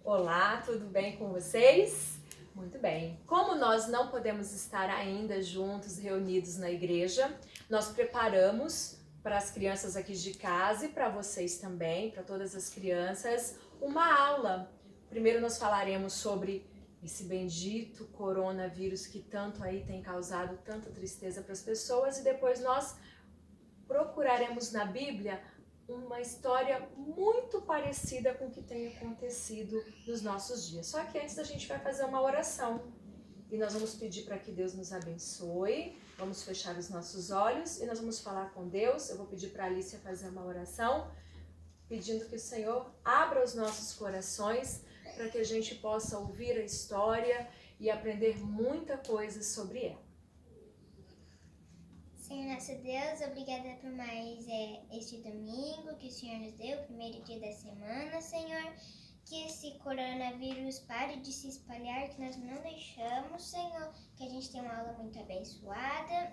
Olá, tudo bem com vocês? Muito bem. Como nós não podemos estar ainda juntos, reunidos na igreja, nós preparamos para as crianças aqui de casa e para vocês também, para todas as crianças, uma aula. Primeiro nós falaremos sobre esse bendito coronavírus que tanto aí tem causado tanta tristeza para as pessoas e depois nós procuraremos na Bíblia uma história muito parecida com o que tem acontecido nos nossos dias. Só que antes a gente vai fazer uma oração e nós vamos pedir para que Deus nos abençoe. Vamos fechar os nossos olhos e nós vamos falar com Deus. Eu vou pedir para a Alicia fazer uma oração, pedindo que o Senhor abra os nossos corações para que a gente possa ouvir a história e aprender muita coisa sobre ela. Senhor nosso Deus, obrigada por mais este domingo que o Senhor nos deu, o primeiro dia da semana, Senhor. Que esse coronavírus pare de se espalhar, que nós não deixamos, Senhor, que a gente tenha uma aula muito abençoada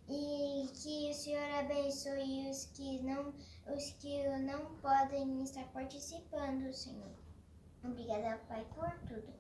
e que o Senhor abençoe os que não podem estar participando, Senhor. Obrigada, Pai, por tudo.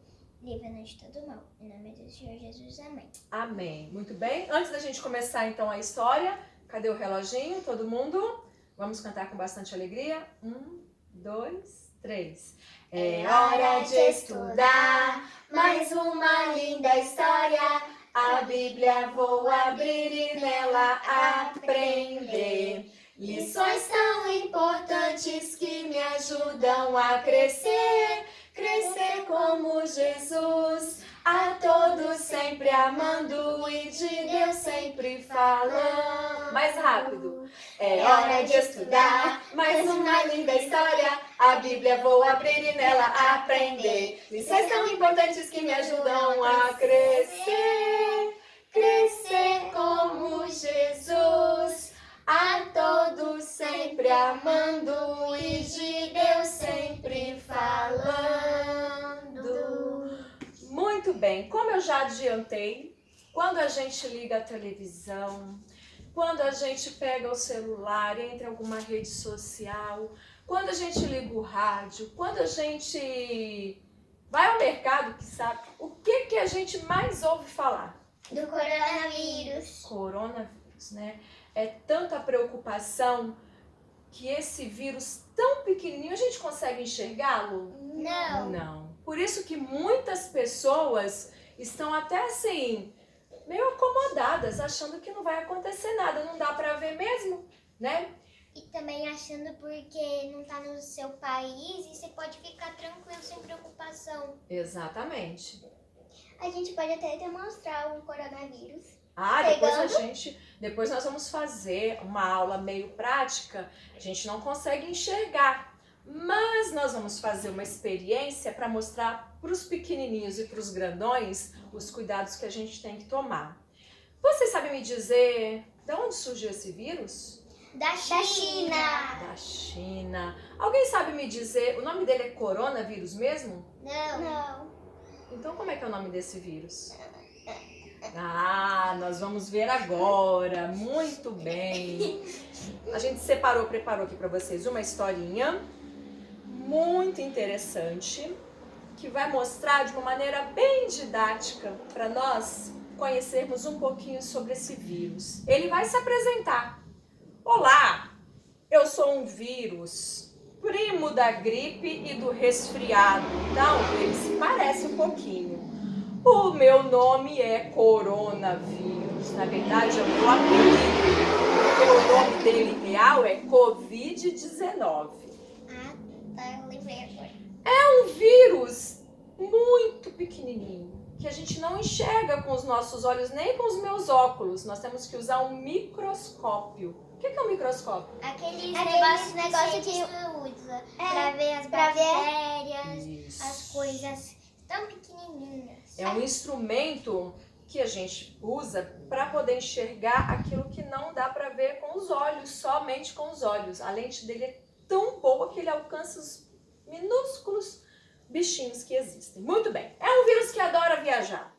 Livra-nos de todo mal. Em nome do Senhor Jesus, amém. Amém. Muito bem. Antes da gente começar então a história, cadê o reloginho? Todo mundo? Vamos cantar com bastante alegria? 1, 2, 3. É hora de estudar mais uma linda história. A Bíblia vou abrir e nela aprender. Lições tão importantes que me ajudam a crescer. Crescer como Jesus, a todos sempre amando e de Deus sempre falando. Mais rápido. É hora de estudar mais uma linda história. A Bíblia vou abrir e nela aprender. Lições tão importantes que me ajudam a crescer. Crescer como Jesus, a todos sempre amando e de Deus sempre falando. Muito bem. Como eu já adiantei, quando a gente liga a televisão, quando a gente pega o celular, entra em alguma rede social, quando a gente liga o rádio, quando a gente vai ao mercado, que sabe, o que a gente mais ouve falar? Do coronavírus. Coronavírus, né? É tanta preocupação que esse vírus tão pequenininho, a gente consegue enxergá-lo? Não. Não. Por isso que muitas pessoas estão até assim, meio acomodadas, achando que não vai acontecer nada, não dá pra ver mesmo, né? E também achando porque não tá no seu país e você pode ficar tranquilo, sem preocupação. Exatamente. A gente pode até demonstrar o coronavírus. Depois nós vamos fazer uma aula meio prática, a gente não consegue enxergar, mas nós vamos fazer uma experiência para mostrar para os pequenininhos e para os grandões os cuidados que a gente tem que tomar. Vocês sabem me dizer de onde surgiu esse vírus? Da China. Da China. Alguém sabe me dizer, o nome dele é coronavírus mesmo? Não. Então como é que é o nome desse vírus? Ah, nós vamos ver agora. Muito bem. A gente preparou aqui para vocês uma historinha muito interessante que vai mostrar de uma maneira bem didática para nós conhecermos um pouquinho sobre esse vírus. Ele vai se apresentar. Olá, eu sou um vírus, primo da gripe e do resfriado. Então, ele se parece um pouquinho. O meu nome é coronavírus. Na verdade, é o meu apelido. O nome dele real é Covid-19. Tá, lembrei agora. É um vírus muito pequenininho, que a gente não enxerga com os nossos olhos, nem com os meus óculos. Nós temos que usar um microscópio. O que é um microscópio? Aqueles negócios que usa pra ver as bactérias, Isso. as coisas tão pequenininhas. É um instrumento que a gente usa para poder enxergar aquilo que não dá para ver com os olhos, somente com os olhos. A lente dele é tão boa que ele alcança os minúsculos bichinhos que existem. Muito bem. É um vírus que adora viajar.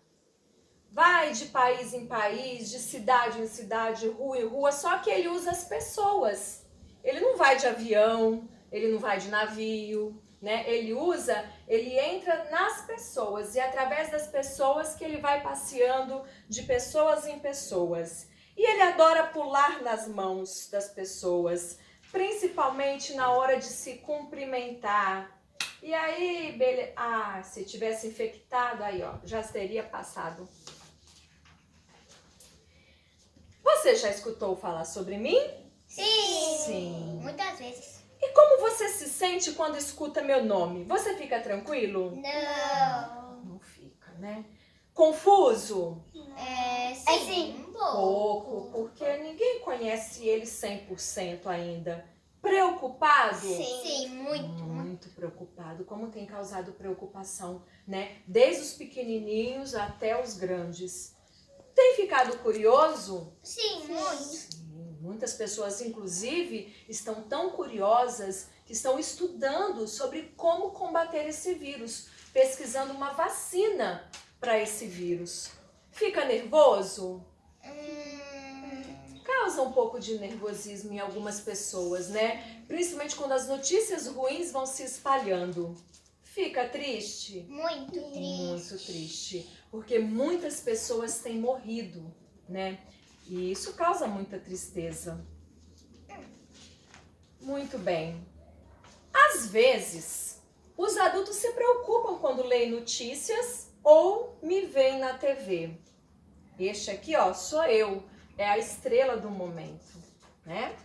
Vai de país em país, de cidade em cidade, rua em rua, só que ele usa as pessoas. Ele não vai de avião, ele não vai de navio, né? Ele entra nas pessoas e é através das pessoas que ele vai passeando de pessoas em pessoas. E ele adora pular nas mãos das pessoas, principalmente na hora de se cumprimentar. E aí, se tivesse infectado, aí ó, já teria passado. Você já escutou falar sobre mim? Sim. Sim. Muitas vezes. E como você se sente quando escuta meu nome? Você fica tranquilo? Não. Não fica, né? Confuso? Sim. Um Pouco, porque ninguém conhece ele 100% ainda. Preocupado? Sim, muito. Muito preocupado. Como tem causado preocupação, né? Desde os pequenininhos até os grandes. Tem ficado curioso? Sim, muito. Sim, muitas pessoas, inclusive, estão tão curiosas que estão estudando sobre como combater esse vírus, pesquisando uma vacina para esse vírus. Fica nervoso? Causa um pouco de nervosismo em algumas pessoas, né? Principalmente quando as notícias ruins vão se espalhando. Fica triste? Muito triste. Muito triste, porque muitas pessoas têm morrido, né? E isso causa muita tristeza. Muito bem. Às vezes, os adultos se preocupam quando leem notícias ou me veem na TV. Este aqui, ó, sou eu, é a estrela do momento, né?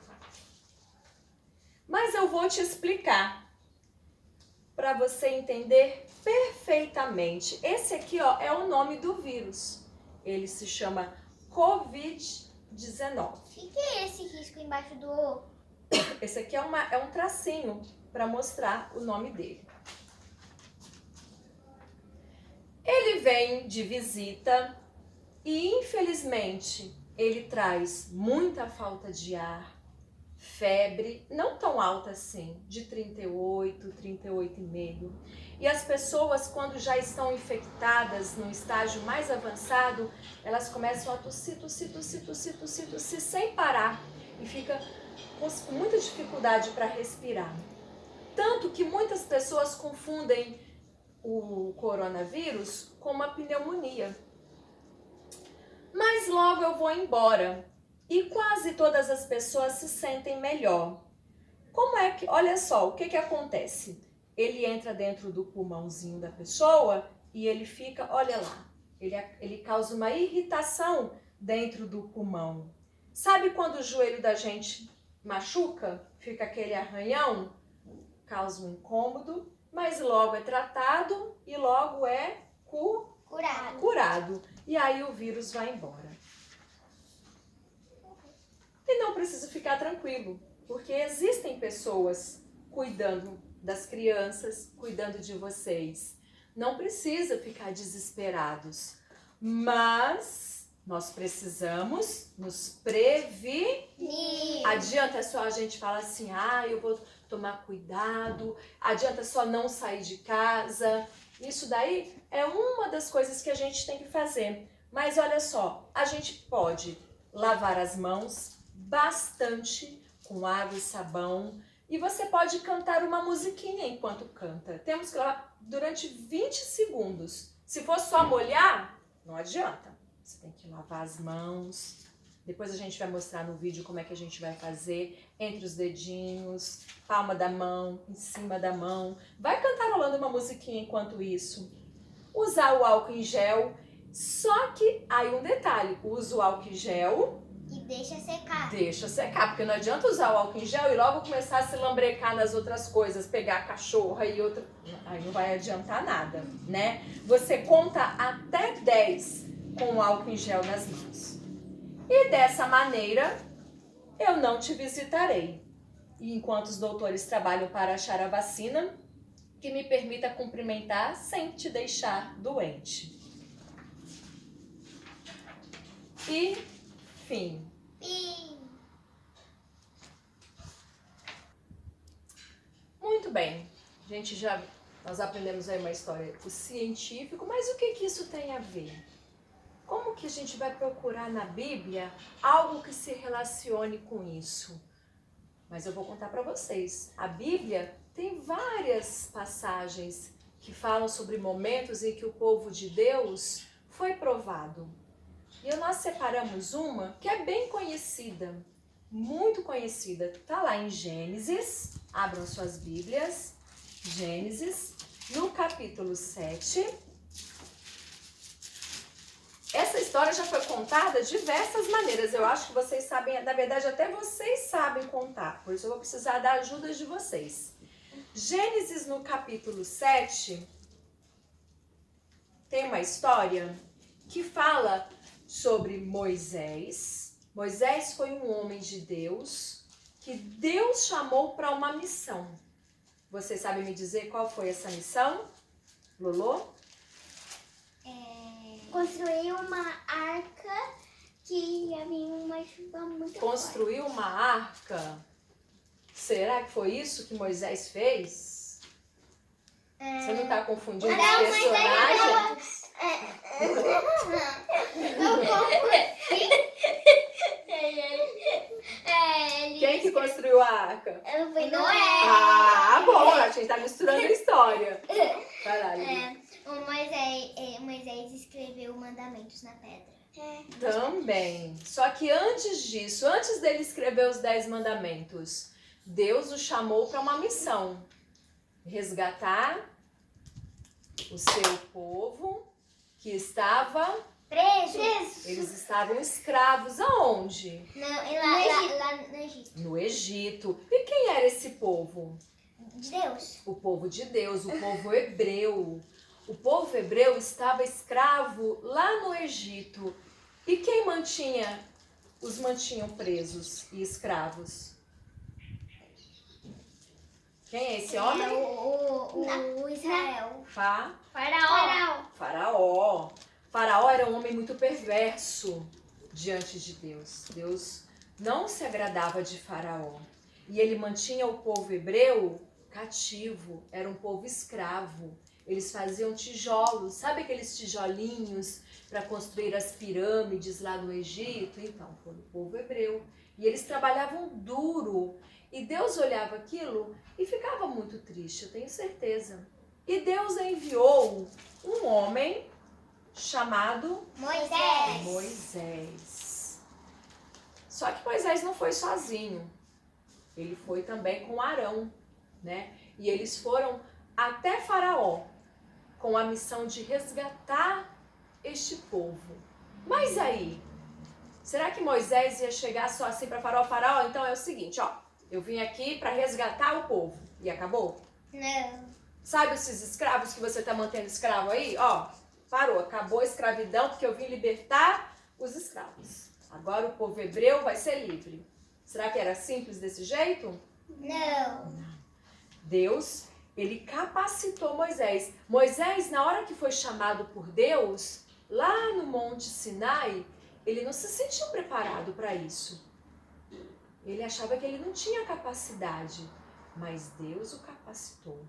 Mas eu vou te explicar para você entender perfeitamente. Esse aqui, ó, é o nome do vírus. Ele se chama Covid-19. O que é esse risco embaixo do O? Esse aqui é um tracinho para mostrar o nome dele. Ele vem de visita e, infelizmente, ele traz muita falta de ar, febre, não tão alta assim, de 38, 38,5. E as pessoas, quando já estão infectadas num estágio mais avançado, elas começam a tossir sem parar e fica com muita dificuldade para respirar. Tanto que muitas pessoas confundem o coronavírus com uma pneumonia. Mas logo eu vou embora e quase todas as pessoas se sentem melhor. Como é que, olha só, o que acontece? Ele entra dentro do pulmãozinho da pessoa e ele fica, olha lá, ele causa uma irritação dentro do pulmão. Sabe quando o joelho da gente machuca? Fica aquele arranhão? Causa um incômodo, mas logo é tratado e logo é curado. E aí o vírus vai embora. E não precisa ficar tranquilo, porque existem pessoas cuidando das crianças, cuidando de vocês. Não precisa ficar desesperados, mas nós precisamos nos prevenir. Adianta só a gente falar assim, eu vou tomar cuidado, adianta só não sair de casa. Isso daí é uma das coisas que a gente tem que fazer. Mas olha só, a gente pode lavar as mãos bastante com água e sabão. E você pode cantar uma musiquinha enquanto canta. Temos que lavar durante 20 segundos. Se for só molhar, não adianta. Você tem que lavar as mãos. Depois a gente vai mostrar no vídeo como é que a gente vai fazer entre os dedinhos, palma da mão, em cima da mão. Vai cantarolando uma musiquinha enquanto isso. Usar o álcool em gel. Só que aí um detalhe, usa o álcool em gel e deixa secar. Deixa secar, porque não adianta usar o álcool em gel e logo começar a se lambrecar nas outras coisas, pegar a cachorra e outra, aí não vai adiantar nada, né? Você conta até 10 com o álcool em gel nas mãos. E dessa maneira, eu não te visitarei. E enquanto os doutores trabalham para achar a vacina que me permita cumprimentar sem te deixar doente. E fim. Muito bem. Nós aprendemos aí uma história científica, mas o que isso tem a ver? Como que a gente vai procurar na Bíblia algo que se relacione com isso? Mas eu vou contar para vocês. A Bíblia tem várias passagens que falam sobre momentos em que o povo de Deus foi provado. E nós separamos uma que é bem conhecida, muito conhecida. Está lá em Gênesis, abram suas Bíblias, Gênesis, no capítulo 7. Essa história já foi contada de diversas maneiras. Eu acho que vocês sabem, na verdade até vocês sabem contar, por isso eu vou precisar da ajuda de vocês. Gênesis no capítulo 7 tem uma história que fala sobre Moisés. Moisés foi um homem de Deus que Deus chamou para uma missão. Vocês sabem me dizer qual foi essa missão? Lolo? Construir uma arca que ia vir uma chuva muito Construir uma arca. Será que foi isso que Moisés fez? Você não está confundindo os personagens? Quem que construiu a arca? Foi Noé. Ah, bom, a gente está misturando a história. Vai lá, Lili. Moisés escreveu mandamentos na pedra. Também. Só que antes disso, antes dele escrever os 10 mandamentos, Deus o chamou para uma missão. Resgatar o seu povo que estava Preso. Eles estavam escravos aonde? Lá no Egito. No Egito. E quem era esse povo? De Deus. O povo de Deus, o povo hebreu. O povo hebreu estava escravo lá no Egito. E quem os mantinham presos e escravos? Quem é esse homem? O Israel. Faraó. Faraó era um homem muito perverso diante de Deus. Deus não se agradava de Faraó. E ele mantinha o povo hebreu cativo, era um povo escravo. Eles faziam tijolos, sabe aqueles tijolinhos para construir as pirâmides lá no Egito? Então, foi o povo hebreu. E eles trabalhavam duro. E Deus olhava aquilo e ficava muito triste, eu tenho certeza. E Deus enviou um homem chamado Moisés. Só que Moisés não foi sozinho. Ele foi também com Arão, né? E eles foram até Faraó com a missão de resgatar este povo. Mas aí, será que Moisés ia chegar só assim para Faraó? Faraó, então é o seguinte, ó, eu vim aqui para resgatar o povo. E acabou? Não. Sabe esses escravos que você tá mantendo escravo aí? Ó, parou, acabou a escravidão porque eu vim libertar os escravos. Agora o povo hebreu vai ser livre. Será que era simples desse jeito? Não. Deus, ele capacitou Moisés. Moisés, na hora que foi chamado por Deus, lá no Monte Sinai, ele não se sentiu preparado para isso. Ele achava que ele não tinha capacidade, mas Deus o capacitou.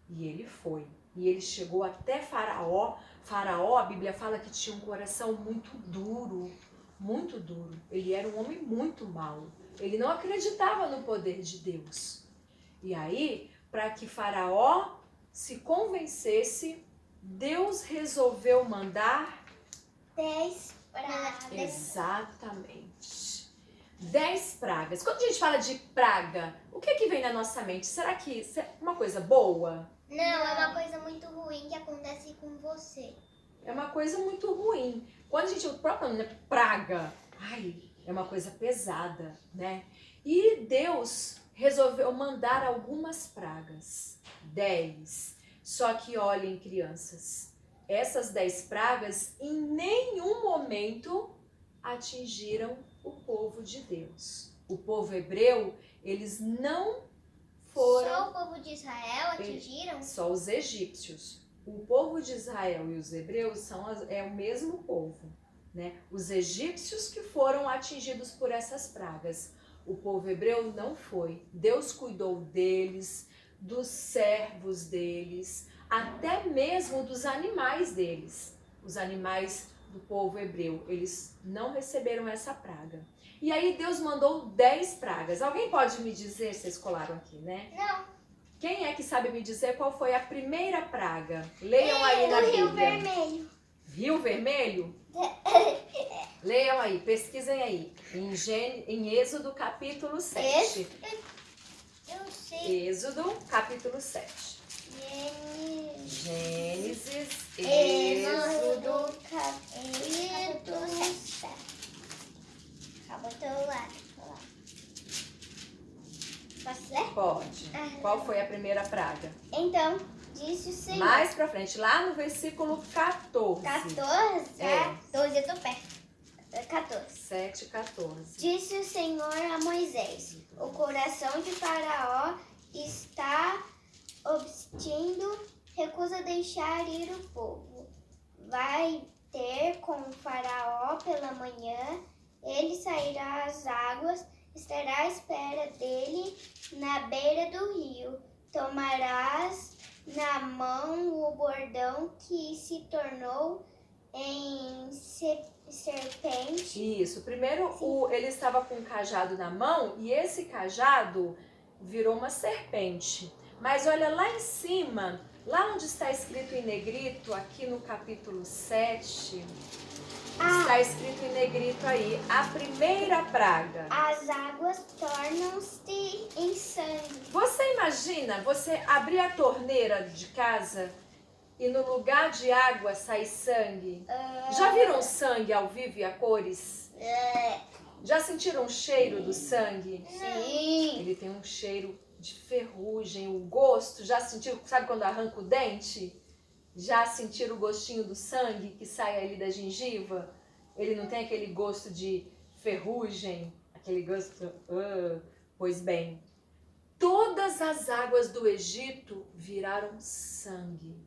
E ele foi. E ele chegou até Faraó. Faraó, a Bíblia fala que tinha um coração muito duro. Muito duro. Ele era um homem muito mau. Ele não acreditava no poder de Deus. E aí, para que Faraó se convencesse, Deus resolveu mandar 10 pragas. Exatamente. 10 pragas. Quando a gente fala de praga, o que vem na nossa mente? Será que isso é uma coisa boa? Não, é uma coisa muito ruim que acontece com você. É uma coisa muito ruim. Quando a gente, o próprio nome, né, praga, é uma coisa pesada, né? E Deus resolveu mandar algumas pragas, 10. Só que olhem, crianças, essas 10 pragas em nenhum momento atingiram o povo de Deus. O povo hebreu, eles não foram... Só o povo de Israel atingiram? Só os egípcios. O povo de Israel e os hebreus é o mesmo povo, né? Os egípcios que foram atingidos por essas pragas. O povo hebreu não foi. Deus cuidou deles, dos servos deles, até mesmo dos animais deles. Os animais do povo hebreu. Eles não receberam essa praga. E aí Deus mandou 10 pragas. Alguém pode me dizer, vocês colaram aqui, né? Não. Quem é que sabe me dizer qual foi a primeira praga? Leiam aí na Do Rio Bíblia. Vermelho. Rio Vermelho? Leiam aí, pesquisem aí. Em Êxodo capítulo 7. Eu sei. Êxodo capítulo 7. Gênesis, Êxodo, Êxodo. capítulo 7. Acabou teu lado. Posso ler? Pode. Qual foi a primeira praga? Então, disse o Senhor. Mais pra frente, lá no versículo 14. 14? É. 12, eu tô perto. 14. 7, 14. Disse o Senhor a Moisés: o coração de Faraó está obstindo, recusa deixar ir o povo. Vai ter com o Faraó pela manhã, ele sairá às águas, estará à espera dele na beira do rio. Tomarás na mão o bordão que se tornou em serpente. Isso. Primeiro, ele estava com um cajado na mão e esse cajado virou uma serpente. Mas olha lá em cima, lá onde está escrito em negrito, aqui no capítulo 7, está escrito em negrito aí, a primeira praga. As águas tornam-se em sangue. Você imagina você abrir a torneira de casa e no lugar de água sai sangue? Já viram sangue ao vivo e a cores? Já sentiram o cheiro do sangue? Sim. Ele tem um cheiro de ferrugem, o gosto. Já sentiram, sabe quando arranca o dente? Já sentiram o gostinho do sangue que sai ali da gengiva? Ele não tem aquele gosto de ferrugem, aquele gosto... Pois bem, todas as águas do Egito viraram sangue.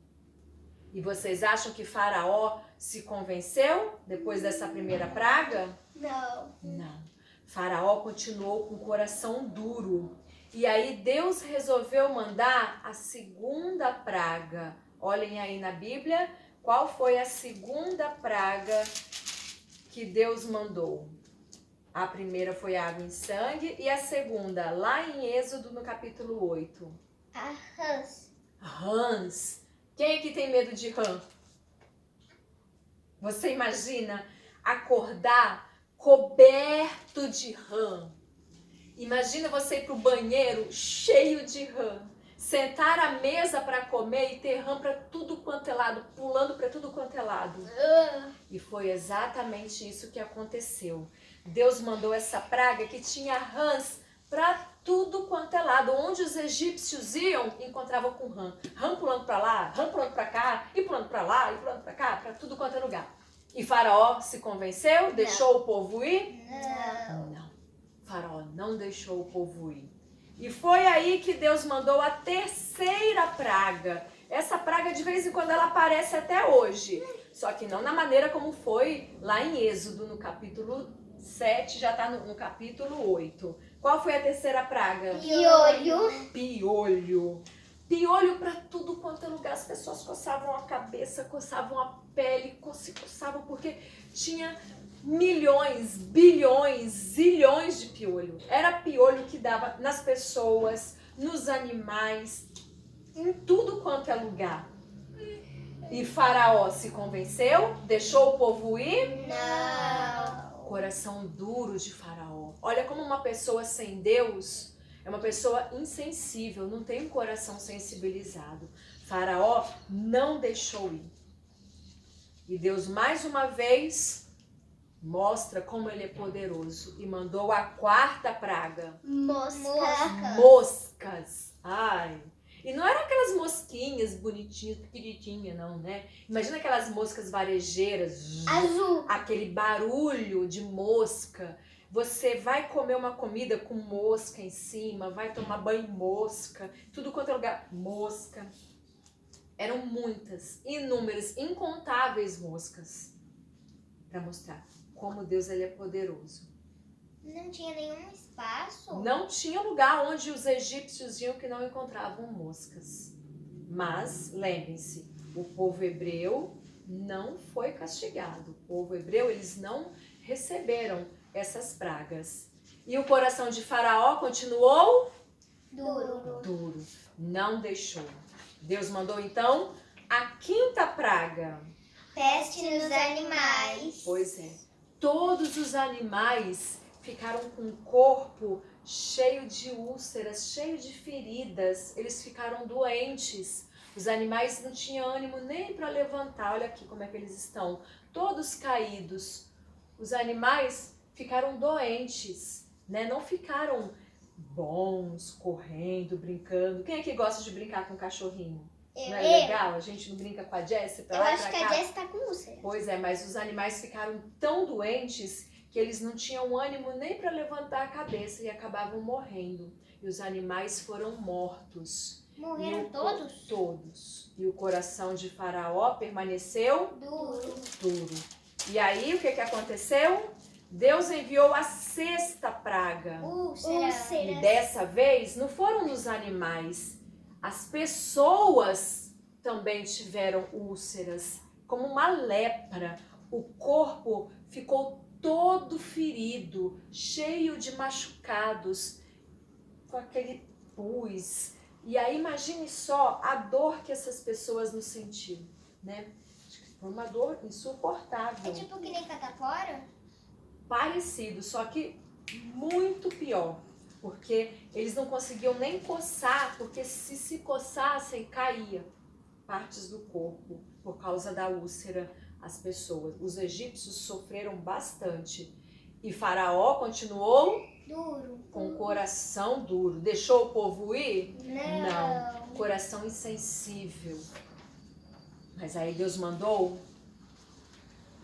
E vocês acham que Faraó se convenceu depois dessa primeira praga? Não. Não. Faraó continuou com o coração duro. E aí Deus resolveu mandar a segunda praga. Olhem aí na Bíblia, qual foi a segunda praga que Deus mandou? A primeira foi água em sangue e a segunda, lá em Êxodo, no capítulo 8. A rãs. Rãs. Quem aqui tem medo de rã? Você imagina acordar coberto de rã? Imagina você ir pro banheiro cheio de rã. Sentar à mesa para comer e ter rã para tudo quanto é lado, pulando para tudo quanto é lado. E foi exatamente isso que aconteceu. Deus mandou essa praga que tinha rãs para tudo quanto é lado. Onde os egípcios iam, encontravam com rã. Rã pulando para lá, rã pulando para cá, e pulando para lá, e pulando para cá, para tudo quanto é lugar. E Faraó se convenceu? Deixou o povo ir? Não. Faraó não deixou o povo ir. E foi aí que Deus mandou a terceira praga. Essa praga, de vez em quando, ela aparece até hoje. Só que não na maneira como foi lá em Êxodo, no capítulo 7, já está no capítulo 8. Qual foi a terceira praga? Piolho. Piolho. Piolho para tudo quanto é lugar. As pessoas coçavam a cabeça, coçavam a pele, coçavam porque tinha milhões, bilhões, zilhões de piolho. Era piolho que dava nas pessoas, nos animais, em tudo quanto é lugar. E Faraó se convenceu? Deixou o povo ir? Não. Coração duro de Faraó. Olha como uma pessoa sem Deus é uma pessoa insensível, não tem um coração sensibilizado. Faraó não deixou ir. E Deus mais uma vez mostra como ele é poderoso e mandou a quarta praga. Moscas. Ai. E não eram aquelas mosquinhas bonitinhas, pequenininhas, não, né? Imagina aquelas moscas varejeiras. Azul. Aquele barulho de mosca. Você vai comer uma comida com mosca em cima, vai tomar banho mosca, tudo quanto é lugar. Mosca. Eram muitas, inúmeras, incontáveis moscas. Para mostrar como Deus ele é poderoso. Não tinha nenhum espaço? Não tinha lugar onde os egípcios iam que não encontravam moscas. Mas, lembrem-se, o povo hebreu não foi castigado. O povo hebreu, eles não receberam essas pragas. E o coração de Faraó continuou duro. Não deixou. Deus mandou então a 5ª praga. Peste nos animais. Pois é. Todos os animais ficaram com o corpo cheio de úlceras, cheio de feridas. Eles ficaram doentes. Os animais não tinham ânimo nem para levantar. Olha aqui como é que eles estão. Todos caídos. Os animais ficaram doentes, né? Não ficaram bons, correndo, brincando. Quem é que gosta de brincar com cachorrinho? Não é legal? A gente não brinca com a Jessie pra Eu lá e acho pra que a cá? Jess tá com úlcera. Pois é, mas os animais ficaram tão doentes que eles não tinham ânimo nem para levantar a cabeça e acabavam morrendo. E os animais foram mortos. Morreram todos? Todos. E o coração de Faraó permaneceu duro. E aí, o que aconteceu? Deus enviou a 6ª praga. E dessa vez, não foram nos animais. As pessoas também tiveram úlceras, como uma lepra. O corpo ficou todo ferido, cheio de machucados, com aquele pus. E aí imagine só a dor que essas pessoas não sentiram, né? Foi uma dor insuportável. É tipo que nem catapora? Parecido, só que muito pior. Porque eles não conseguiam nem coçar, porque se coçassem, caía partes do corpo por causa da úlcera. As pessoas, os egípcios sofreram bastante. E Faraó continuou com o coração duro. Deixou o povo ir? Não. Coração insensível. Mas aí Deus mandou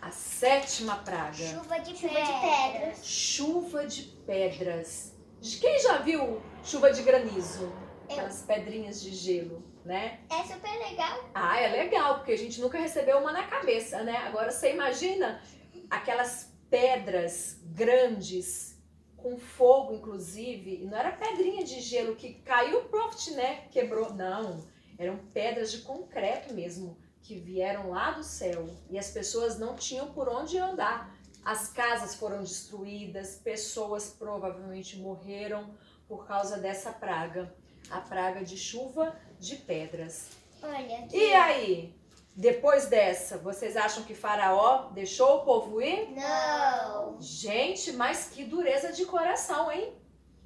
a 7ª praga. Chuva de pedras. Chuva de pedras. Quem já viu chuva de granizo? Aquelas pedrinhas de gelo, né? É super legal. Ah, é legal, porque a gente nunca recebeu uma na cabeça, né? Agora você imagina aquelas pedras grandes, com fogo inclusive, e não era pedrinha de gelo que caiu, profit, né? Quebrou, não. Eram pedras de concreto mesmo, que vieram lá do céu. E as pessoas não tinham por onde andar. As casas foram destruídas, pessoas provavelmente morreram por causa dessa praga. A praga de chuva de pedras. Olha aqui. E aí, depois dessa, vocês acham que Faraó deixou o povo ir? Não. Gente, mas que dureza de coração, hein?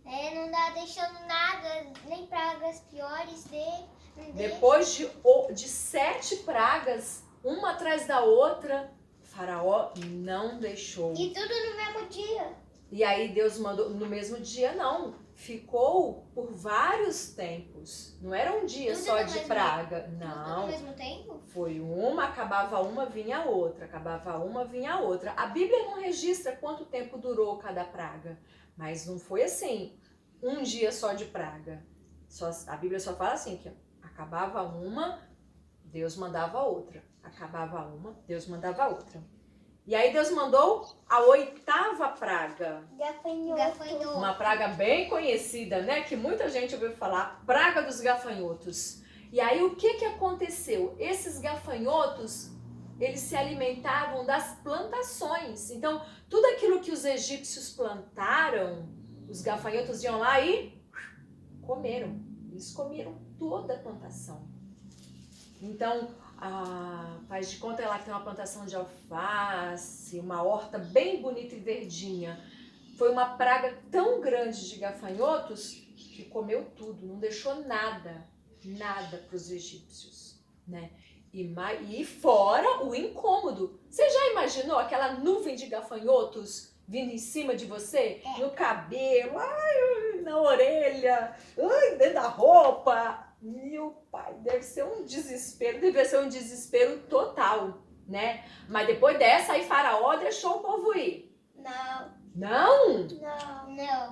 Não dá deixando nada, nem pragas piores Depois de 7 pragas, uma atrás da outra, Faraó não deixou. E tudo no mesmo dia. E aí Deus mandou, no mesmo dia não, ficou por vários tempos. Não era um dia Tudo só no de mesmo- praga, Tudo não. ao mesmo tempo? Foi uma, acabava uma, vinha outra, acabava uma, vinha outra. A Bíblia não registra quanto tempo durou cada praga, mas não foi assim, um dia só de praga. A Bíblia só fala assim, que acabava uma, Deus mandava outra. Acabava uma, Deus mandava outra. E aí Deus mandou a 8ª praga. Gafanhoto. Uma praga bem conhecida, né? Que muita gente ouviu falar, praga dos gafanhotos. E aí o que aconteceu? Esses gafanhotos, eles se alimentavam das plantações. Então, tudo aquilo que os egípcios plantaram, os gafanhotos iam lá e comeram. Eles comeram toda a plantação. Então, faz de conta ela tem uma plantação de alface, uma horta bem bonita e verdinha. Foi uma praga tão grande de gafanhotos que comeu tudo, não deixou nada para os egípcios, né? E fora o incômodo. Você já imaginou aquela nuvem de gafanhotos vindo em cima de você? No cabelo, na orelha, dentro da roupa. Meu pai, deve ser um desespero total, né? Mas depois dessa, aí Faraó deixou o povo ir. Não?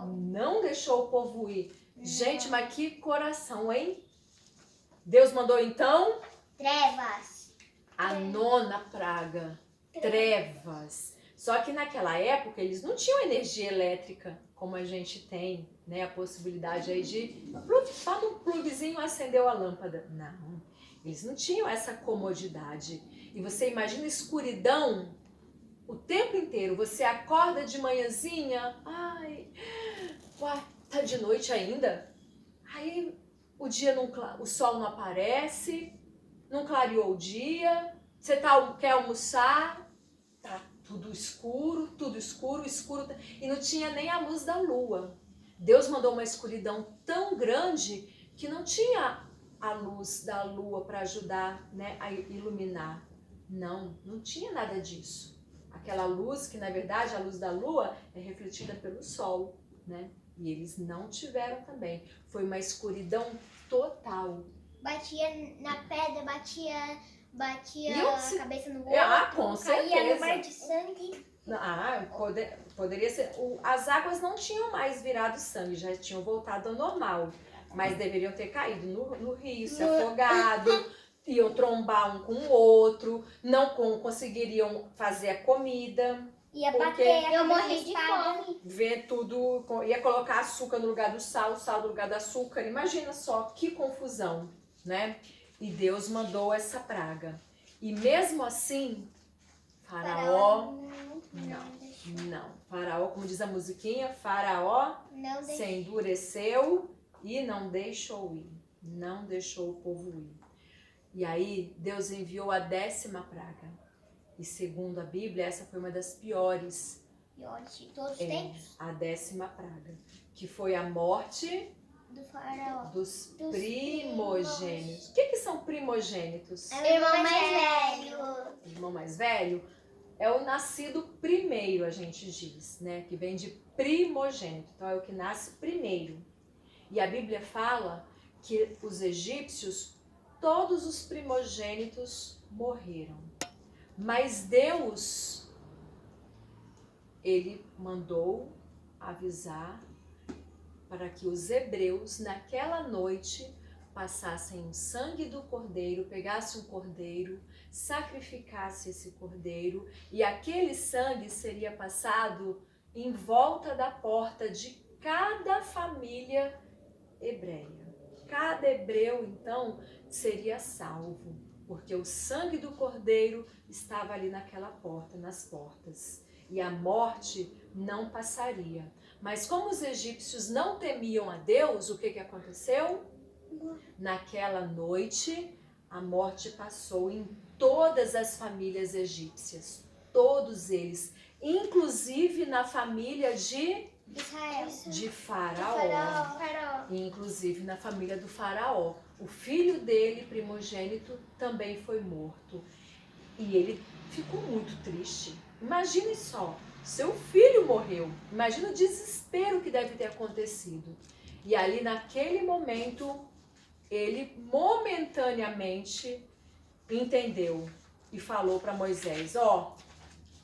Não deixou o povo ir. Gente, mas que coração, hein? Deus mandou então Trevas. a 9ª praga, trevas. Só que naquela época eles não tinham energia elétrica como a gente tem, né? A possibilidade aí de só no pluguezinho acendeu a lâmpada. Não. Eles não tinham essa comodidade. E você imagina escuridão o tempo inteiro. Você acorda de manhãzinha, ai, uai, tá de noite ainda? Aí o dia não, o sol não aparece, não clareou o dia, você quer almoçar, tá tudo escuro, escuro, e não tinha nem a luz da lua. Deus mandou uma escuridão tão grande que não tinha a luz da lua para ajudar, né, a iluminar. Não tinha nada disso. Aquela luz que, na verdade, a luz da lua é refletida pelo sol, né? E eles não tiveram também. Foi uma escuridão total. Batia na pedra, batia a cabeça no outro, com caía no certeza. mar de sangue. Poderia ser. As águas não tinham mais virado sangue, já tinham voltado ao normal. Mas deveriam ter caído no rio, se afogado, iam trombar um com o outro, não conseguiriam fazer a comida. Ia Porque bater, eu morri de fome. Ver tudo, ia colocar açúcar no lugar do sal, sal no lugar do açúcar. Imagina só que confusão, né? E Deus mandou essa praga. E mesmo assim, Faraó, não. Faraó, como diz a musiquinha, Faraó Não se deixou. endureceu e não deixou ir. Não deixou o povo ir. E aí, Deus enviou a 10ª praga. E segundo a Bíblia, essa foi uma das piores. Piores de todos os tempos. A 10ª praga. Que foi a morte Do faraó. dos primogênitos. O que são primogênitos? É o irmão mais velho. O irmão mais velho é o nascido primeiro, a gente diz, né? Que vem de primogênito. Então é o que nasce primeiro. E a Bíblia fala que os egípcios, todos os primogênitos morreram. Mas Deus, ele mandou avisar para que os hebreus, naquela noite, passassem o sangue do cordeiro, pegassem um cordeiro, sacrificassem esse cordeiro, e aquele sangue seria passado em volta da porta de cada família hebreia. Cada hebreu, então, seria salvo, porque o sangue do cordeiro estava ali naquela porta, nas portas, e a morte não passaria. Mas como os egípcios não temiam a Deus, o que aconteceu? Naquela noite, a morte passou em todas as famílias egípcias, todos eles, inclusive na família de Faraó. Inclusive na família do Faraó. O filho dele, primogênito, também foi morto. E ele ficou muito triste. Imagine só, seu filho morreu. Imagina o desespero que deve ter acontecido. E ali naquele momento, ele momentaneamente entendeu e falou para Moisés,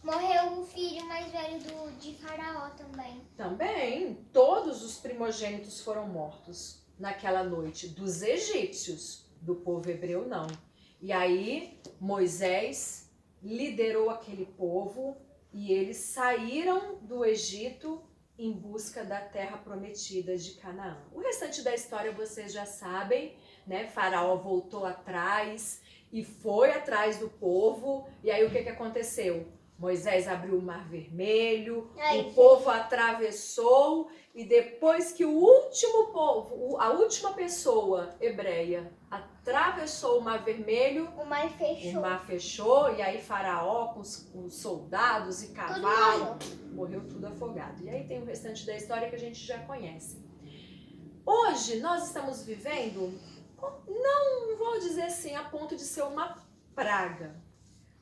morreu o filho mais velho de Faraó também. Também, todos os primogênitos foram mortos naquela noite, dos egípcios, do povo hebreu não. E aí, Moisés liderou aquele povo e eles saíram do Egito em busca da terra prometida de Canaã. O restante da história vocês já sabem, né? Faraó voltou atrás e foi atrás do povo. E aí o que aconteceu? Moisés abriu o Mar Vermelho, o povo atravessou e depois que a última pessoa hebreia atravessou o Mar Vermelho, o mar fechou e aí Faraó com os soldados e cavalo, morreu tudo afogado. E aí tem o restante da história que a gente já conhece. Hoje nós estamos vivendo, não vou dizer assim a ponto de ser uma praga,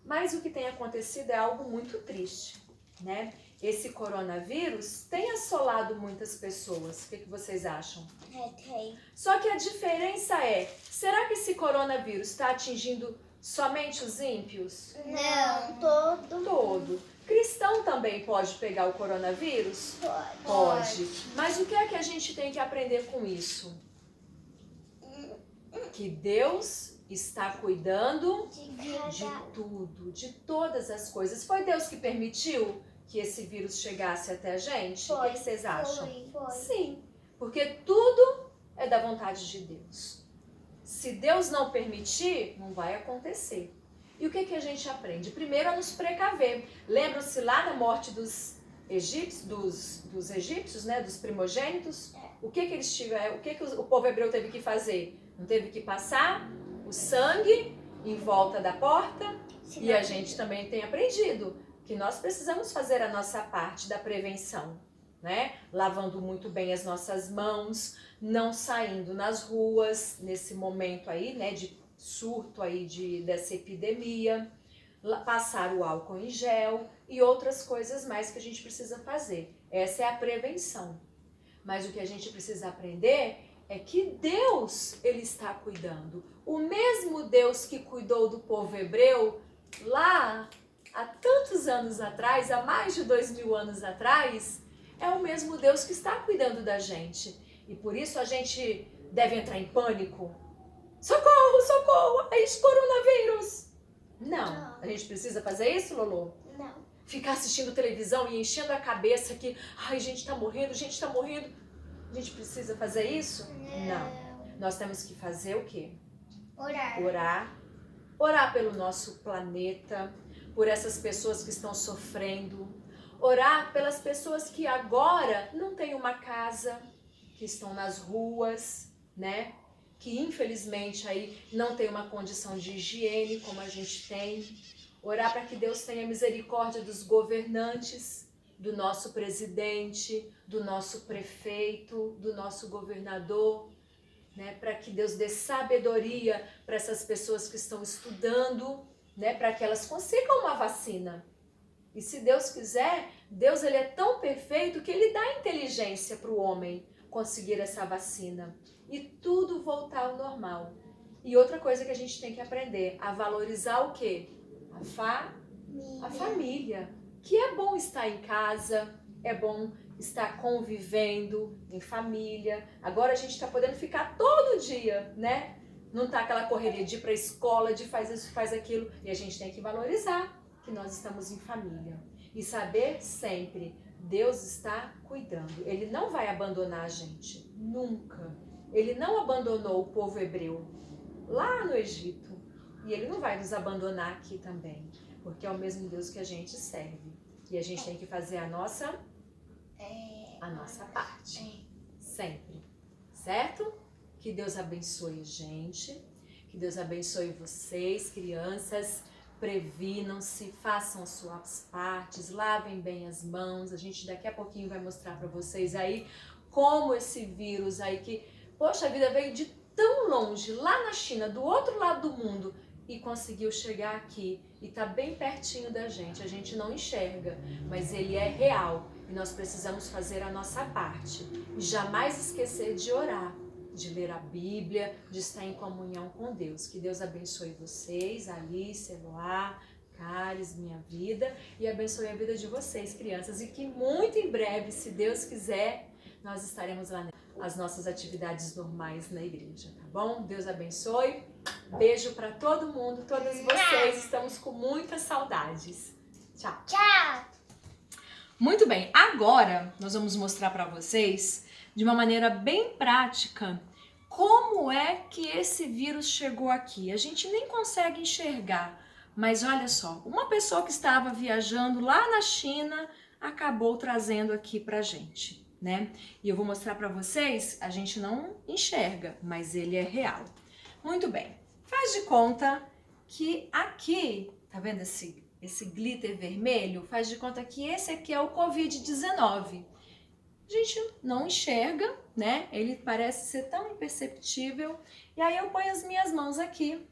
mas o que tem acontecido é algo muito triste, né? Esse coronavírus tem assolado muitas pessoas. O que vocês acham? Tem. Só que a diferença será que esse coronavírus está atingindo somente os ímpios? Não, Todo. Cristão também pode pegar o coronavírus? Pode. Mas o que é que a gente tem que aprender com isso? Que Deus está cuidando de tudo, de todas as coisas. Foi Deus que permitiu que esse vírus chegasse até a gente? O que vocês acham? Foi. Sim, porque tudo é da vontade de Deus. Se Deus não permitir, não vai acontecer. E o que a gente aprende? Primeiro, a nos precaver. Lembram-se lá na morte dos egípcios, né, dos primogênitos? O que eles tiveram? O que o povo hebreu teve que fazer? Não teve que passar o sangue em volta da porta? E a gente também tem aprendido que nós precisamos fazer a nossa parte da prevenção, né? Lavando muito bem as nossas mãos, não saindo nas ruas nesse momento aí, né, de surto aí dessa epidemia, passar o álcool em gel e outras coisas mais que a gente precisa fazer. Essa é a prevenção. Mas o que a gente precisa aprender é que Deus, ele está cuidando. O mesmo Deus que cuidou do povo hebreu lá há tantos anos atrás, há mais de 2000 anos atrás, é o mesmo Deus que está cuidando da gente. E por isso a gente deve entrar em pânico. Socorro, socorro, é esse coronavírus. Não. A gente precisa fazer isso, Lolo? Não. Ficar assistindo televisão e enchendo a cabeça que, ai, gente tá morrendo, gente tá morrendo. A gente precisa fazer isso? Não. Nós temos que fazer o quê? Orar. Orar pelo nosso planeta, por essas pessoas que estão sofrendo. Orar pelas pessoas que agora não têm uma casa, que estão nas ruas, né? Que infelizmente aí não tem uma condição de higiene como a gente tem. Orar para que Deus tenha misericórdia dos governantes, do nosso presidente, do nosso prefeito, do nosso governador, né? Para que Deus dê sabedoria para essas pessoas que estão estudando, né? Para que elas consigam uma vacina. E se Deus quiser, Deus ele é tão perfeito que ele dá inteligência para o homem conseguir essa vacina e tudo voltar ao normal. E outra coisa que a gente tem que aprender, a valorizar o quê? A família. Que é bom estar em casa, é bom estar convivendo em família. Agora a gente está podendo ficar todo dia, né? Não tá aquela correria de ir para a escola, de faz isso, faz aquilo. E a gente tem que valorizar que nós estamos em família. E saber sempre, Deus está cuidando. Ele não vai abandonar a gente, nunca. Ele não abandonou o povo hebreu lá no Egito. E ele não vai nos abandonar aqui também. Porque é o mesmo Deus que a gente serve. E a gente tem que fazer a nossa parte. Sempre. Certo? Que Deus abençoe a gente. Que Deus abençoe vocês, crianças. Previnam-se, façam suas partes, lavem bem as mãos. A gente daqui a pouquinho vai mostrar para vocês aí como esse vírus aí que, poxa, a vida veio de tão longe, lá na China, do outro lado do mundo, e conseguiu chegar aqui e tá bem pertinho da gente. A gente não enxerga, mas ele é real e nós precisamos fazer a nossa parte. E jamais esquecer de orar, de ler a Bíblia, de estar em comunhão com Deus. Que Deus abençoe vocês, Alice, Eloá, Caris, minha vida, e abençoe a vida de vocês, crianças. E que muito em breve, se Deus quiser, nós estaremos lá nas nossas atividades normais na igreja, tá bom? Deus abençoe. Beijo para todo mundo, todas vocês. Estamos com muitas saudades. Tchau. Tchau. Muito bem, agora nós vamos mostrar para vocês de uma maneira bem prática como é que esse vírus chegou aqui. A gente nem consegue enxergar, mas olha só, uma pessoa que estava viajando lá na China acabou trazendo aqui pra gente, né? E eu vou mostrar para vocês, a gente não enxerga, mas ele é real. Muito bem, faz de conta que aqui, tá vendo esse glitter vermelho? Faz de conta que esse aqui é o Covid-19. A gente não enxerga, né? Ele parece ser tão imperceptível. E aí eu ponho as minhas mãos aqui,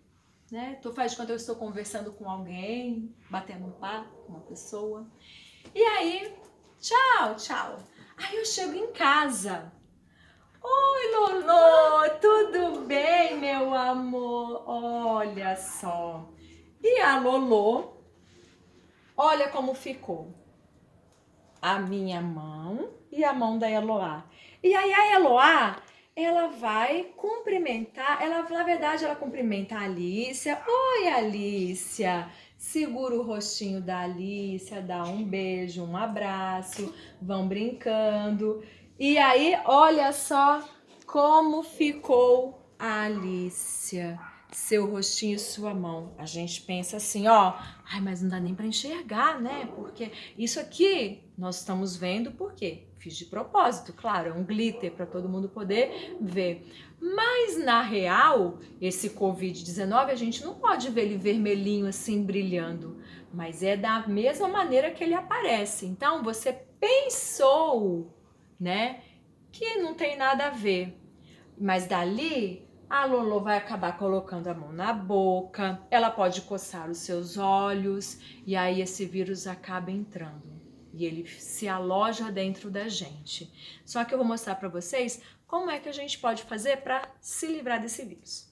né? Faz de conta que eu estou conversando com alguém, batendo um papo com uma pessoa. E aí, tchau, tchau. Aí eu chego em casa. Oi, Lolo, tudo bem, meu amor? Olha só. E a Lolo, olha como ficou. A minha mão e a mão da Eloá. E aí a Eloá, ela vai cumprimentar, na verdade ela cumprimenta a Alícia. Oi, Alícia. Segura o rostinho da Alícia, dá um beijo, um abraço, vão brincando. E aí, olha só como ficou Alicia, seu rostinho e sua mão. A gente pensa assim, ó, ai, mas não dá nem para enxergar, né? Porque isso aqui nós estamos vendo por quê? Fiz de propósito, claro, é um glitter para todo mundo poder ver. Mas na real, esse Covid-19 a gente não pode ver ele vermelhinho assim brilhando, mas é da mesma maneira que ele aparece. Então você pensou, né, que não tem nada a ver, mas dali a Lolo vai acabar colocando a mão na boca, ela pode coçar os seus olhos e aí esse vírus acaba entrando e ele se aloja dentro da gente. Só que eu vou mostrar para vocês como é que a gente pode fazer para se livrar desse vírus.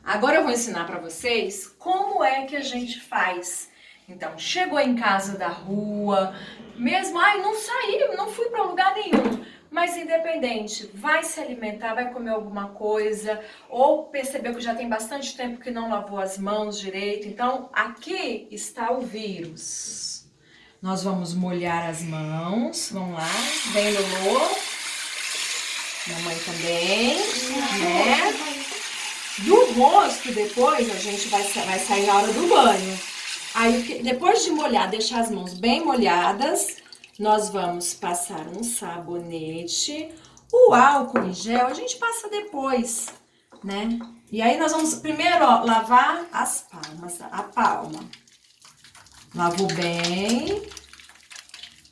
Agora eu vou ensinar para vocês como é que a gente faz. Então, chegou em casa da rua, mesmo, ai, não saí, não fui para lugar nenhum. Mas independente, vai se alimentar, vai comer alguma coisa, ou percebeu que já tem bastante tempo que não lavou as mãos direito. Então, aqui está o vírus. Nós vamos molhar as mãos, vamos lá, vem Lolo, mamãe também, né? Do rosto depois a gente vai sair na hora do banho. Aí depois de molhar, deixar as mãos bem molhadas, nós vamos passar um sabonete. O álcool em gel a gente passa depois, né? E aí nós vamos primeiro, ó, lavar as palmas, a palma. Lavou bem.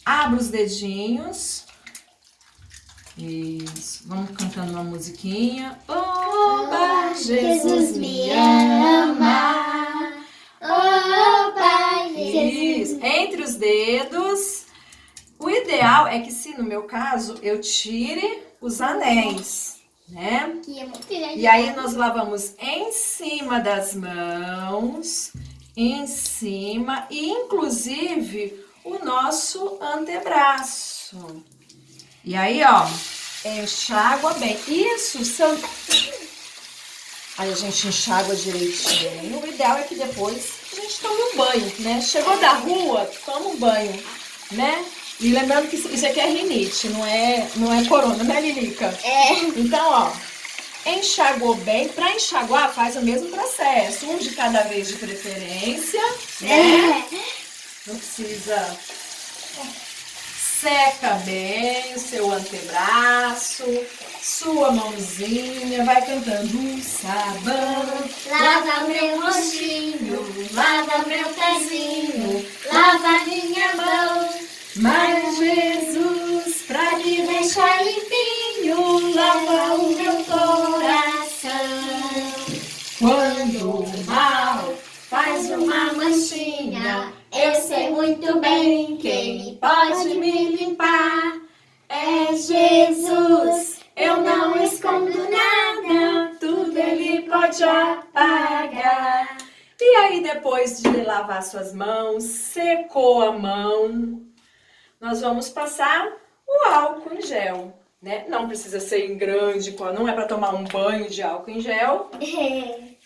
Abre os dedinhos. Isso. Vamos cantando uma musiquinha. Oba, Jesus me ama. Oba, Jesus. Isso. Entre os dedos. O ideal é que, se no meu caso, eu tire os anéis, né? E aí nós lavamos em cima das mãos, em cima e inclusive o nosso antebraço. E aí, ó, enxágua bem. Isso, aí a gente enxágua direitinho. O ideal é que depois a gente tome um banho, né? Chegou da rua, toma um banho, né? E lembrando que isso aqui é rinite, não é corona, né, Lilica? É. Então, ó, enxaguou bem. Pra enxaguar, faz o mesmo processo. Um de cada vez de preferência, né? Não precisa... Seca bem o seu antebraço, sua mãozinha, vai cantando um sabão. Lava meu rostinho, lava meu pezinho, lava minha mão. Mas Jesus, pra me deixar limpinho, lava o meu coração. Quando o mal faz uma manchinha, eu sei muito bem quem pode me limpar. É Jesus, eu não escondo nada, tudo Ele pode apagar. E aí, depois de lavar suas mãos, secou a mão, nós vamos passar o álcool em gel, né? Não precisa ser em grande, não é para tomar um banho de álcool em gel.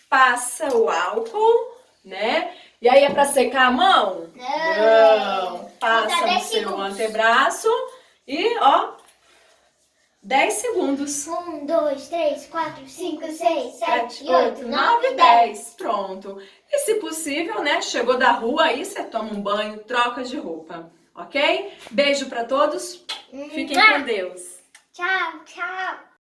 Passa o álcool, né? E aí é pra secar a mão? Não. Passa no seu antebraço e, ó, 10 segundos. 1, 2, 3, 4, 5, 6, 7, 8, 9, 10. 10. Pronto. E se possível, né? Chegou da rua, aí você toma um banho, troca de roupa. Ok? Beijo pra todos. Fiquem com Deus. Tchau, tchau.